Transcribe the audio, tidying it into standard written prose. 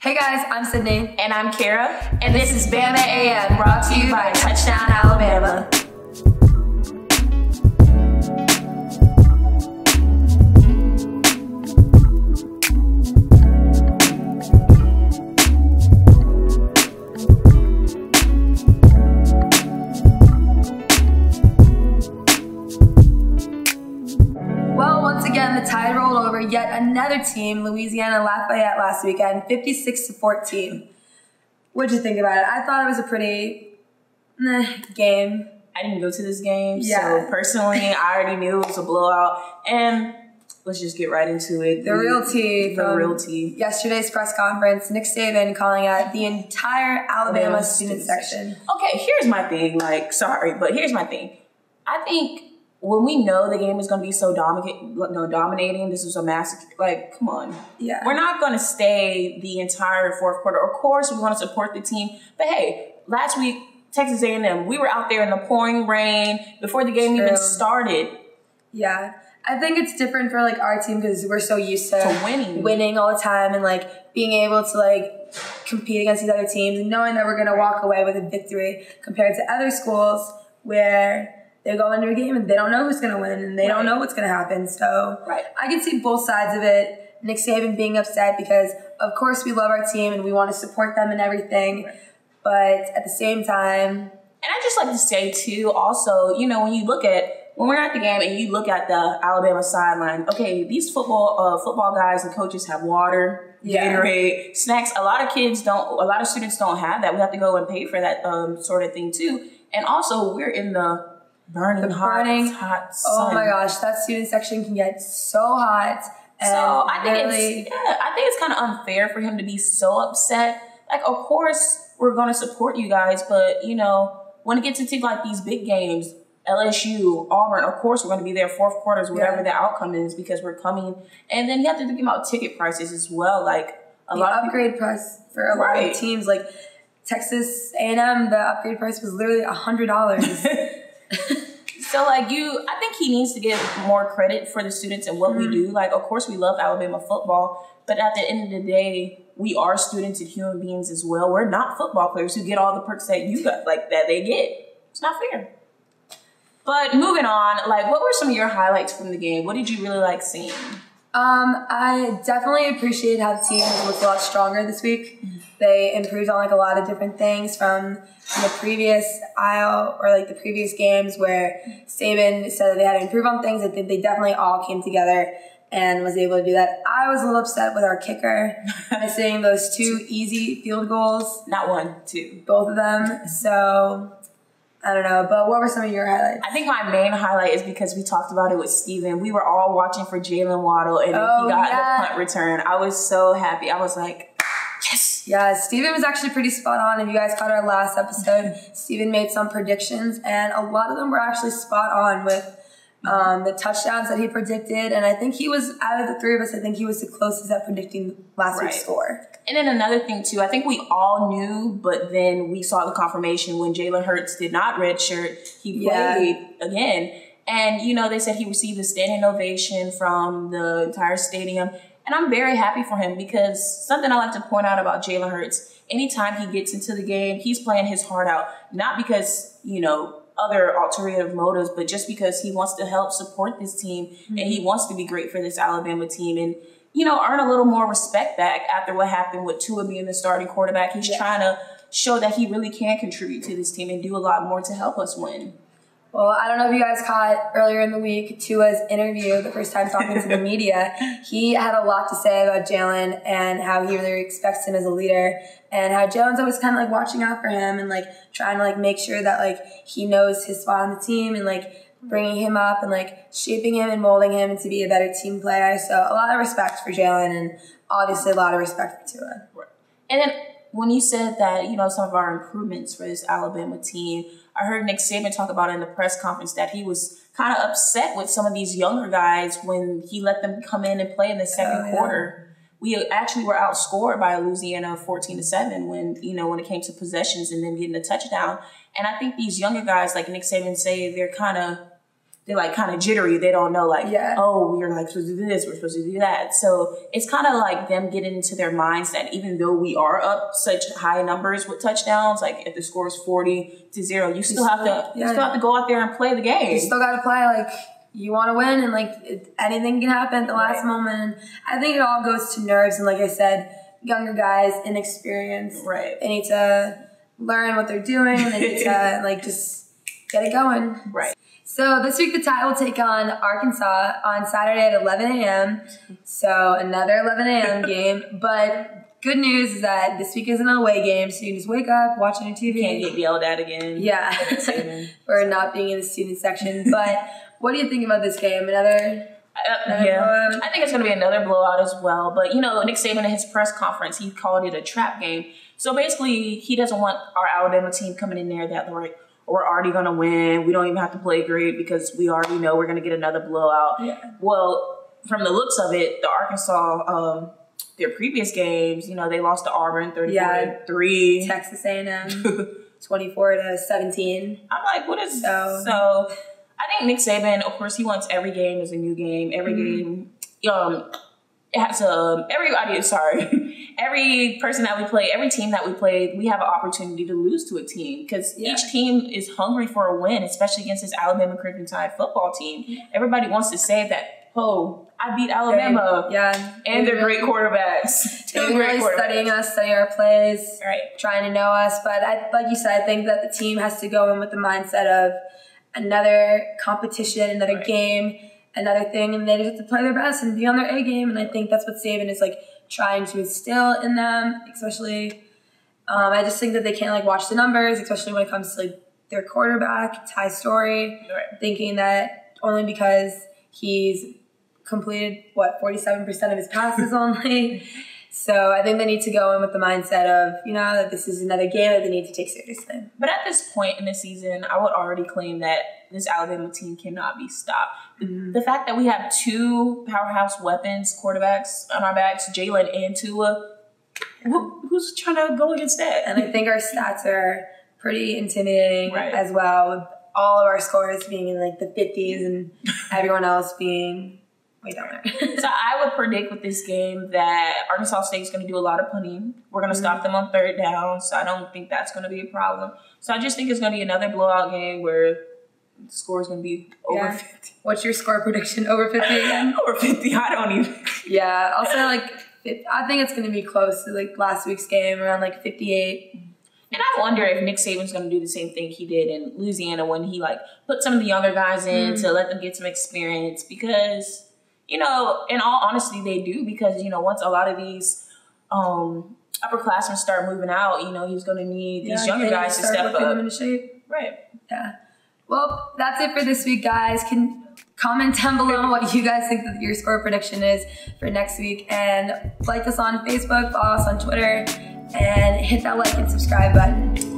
Hey guys, I'm Sydney. And I'm Khara. And this is Bama AM, brought to you by Touchdown Alabama. The Tide rolled over yet another team, Louisiana Lafayette, last weekend, 56-14. What'd you think about it? I thought it was a pretty game. I didn't go to this game, so personally, I already knew it was a blowout. And let's just get right into it. The real tea. Yesterday's press conference, Nick Saban calling out the entire Alabama student section. Okay, here's my thing. Here's my thing. I think when we know the game is going to be so dominating, this is a massive, come on. Yeah. We're not going to stay the entire fourth quarter. Of course, we want to support the team. But hey, last week, Texas A&M, we were out there in the pouring rain before the game even started. Yeah. I think it's different for, our team because we're so used to winning all the time and, being able to, compete against these other teams and knowing that we're going to walk away with a victory compared to other schools where they go into a game and they don't know who's going to win and they don't know what's going to happen. So I can see both sides of it. Nick Saban being upset because, of course, we love our team and we want to support them and everything. But at the same time... And I just like to say, too, also, when we're at the game and you look at the Alabama sideline, okay, these football guys and coaches have water, Gatorade, snacks. A lot of students don't have that. We have to go and pay for that sort of thing, too. And also, we're in the burning hot sun. Oh my gosh, that student section can get so hot. And so I think it's kind of unfair for him to be so upset. Of course we're going to support you guys, but when it gets into these big games, LSU, Auburn, of course we're going to be there fourth quarters, whatever the outcome is, because we're coming. And then you have to think about ticket prices as well. Upgrade price for a lot of teams, Texas A&M, the upgrade price was literally $100. So, I think he needs to give more credit for the students and what we do. Of course, we love Alabama football, but at the end of the day, we are students and human beings as well. We're not football players who get all the perks that you got, that they get. It's not fair. But moving on, what were some of your highlights from the game? What did you really like seeing? I definitely appreciate how the team looked a lot stronger this week. They improved on a lot of different things from the previous the previous games where Saban said that they had to improve on things. I think they definitely all came together and was able to do that. I was a little upset with our kicker missing those two easy field goals. Not one, two. Both of them. So I don't know, but what were some of your highlights? I think my main highlight is because we talked about it with Steven. We were all watching for Jalen Waddle, and he got the punt return. I was so happy. I was like, yes. Yeah, Steven was actually pretty spot on. If you guys caught our last episode, Steven made some predictions, and a lot of them were actually spot on with the touchdowns that he predicted. And I think he was, out of the three of us, I think he was the closest at predicting last week's score. And then another thing, too, I think we all knew, but then we saw the confirmation when Jalen Hurts did not redshirt. He played again. And, they said he received a standing ovation from the entire stadium. And I'm very happy for him because something I like to point out about Jalen Hurts, anytime he gets into the game, he's playing his heart out. Not because, other ulterior motives, but just because he wants to help support this team and he wants to be great for this Alabama team and, earn a little more respect back after what happened with Tua being the starting quarterback. He's trying to show that he really can contribute to this team and do a lot more to help us win. Well, I don't know if you guys caught earlier in the week Tua's interview, the first time talking to the media. He had a lot to say about Jalen and how he really respects him as a leader and how Jalen's always kind of watching out for him and trying to make sure that he knows his spot on the team and bringing him up and shaping him and molding him to be a better team player. So a lot of respect for Jalen and obviously a lot of respect for Tua. And then when you said that, some of our improvements for this Alabama team, I heard Nick Saban talk about in the press conference that he was kind of upset with some of these younger guys when he let them come in and play in the second quarter. We actually were outscored by Louisiana 14-7 when it came to possessions and them getting a touchdown. And I think these younger guys, like Nick Saban say, they're kind of they're like kind of jittery. They don't know like, oh, we're like supposed to do this, we're supposed to do that. So it's kind of like them getting into their minds that even though we are up such high numbers with touchdowns, like if the score is 40-0, you still have to go out there and play the game. You still got to play like you want to win, and like anything can happen at the last moment. And I think it all goes to nerves, and like I said, younger guys, inexperience. Right. They need to learn what they're doing, and they need to like just get it going. Right. So this week the Tide will take on Arkansas on Saturday at 11 a.m. So another 11 a.m. game. But good news is that this week is an away game, so you can just wake up, watch on your TV. Can't get yelled at again. Yeah. For not being in the student section. But what do you think about this game? Another blowout? I think it's going to be another blowout as well. But, you know, Nick Saban in his press conference, he called it a trap game. So basically, he doesn't want our Alabama team coming in there that we're already going to win. We don't even have to play great because we already know we're going to get another blowout. Yeah. Well, from the looks of it, the Arkansas, their previous games, you know, they lost to Auburn 34-3. Texas A&M 24-17. I'm like, what is so? I think Nick Saban, of course, he wants every game is a new game. Every game, it has every person that we play, every team that we play, we have an opportunity to lose to a team because each team is hungry for a win, especially against this Alabama Crimson Tide football team. Yeah. Everybody wants to say that, I beat Alabama. And they're great quarterbacks. They're really studying us, studying our plays, right, trying to know us. But like you said, I think that the team has to go in with the mindset of another competition, another game, another thing, and they just have to play their best and be on their A game. And I think that's what Saban is like trying to instill in them, especially. I just think that they can't like watch the numbers, especially when it comes to like their quarterback, Ty Story, thinking that only because he's completed 47% of his passes only. So I think they need to go in with the mindset of, you know, that this is another game that they need to take seriously. But at this point in the season, I would already claim that this Alabama team cannot be stopped. Mm-hmm. The fact that we have two powerhouse weapons, quarterbacks on our backs, Jalen and Tua, who's trying to go against that? And I think our stats are pretty intimidating as well, with all of our scores being in like the 50s and everyone else being way down there. So I would predict with this game that Arkansas State is going to do a lot of punting. We're going to stop them on third down, so I don't think that's going to be a problem. So I just think it's going to be another blowout game where the score is going to be over 50. What's your score prediction? Over 50 again? Over 50. I don't even. Yeah, I'll say like, I think it's going to be close to like last week's game, around like 58. And I wonder if Nick Saban's going to do the same thing he did in Louisiana when he like put some of the younger guys in to let them get some experience, because, you know, in all honesty, they do, because, you know, once a lot of these upperclassmen start moving out, you know, he's going to need these younger guys to step up. Them into shape. Right. Yeah. Well, that's it for this week, guys. Can comment down below what you guys think that your score prediction is for next week, and like us on Facebook, follow us on Twitter, and hit that like and subscribe button.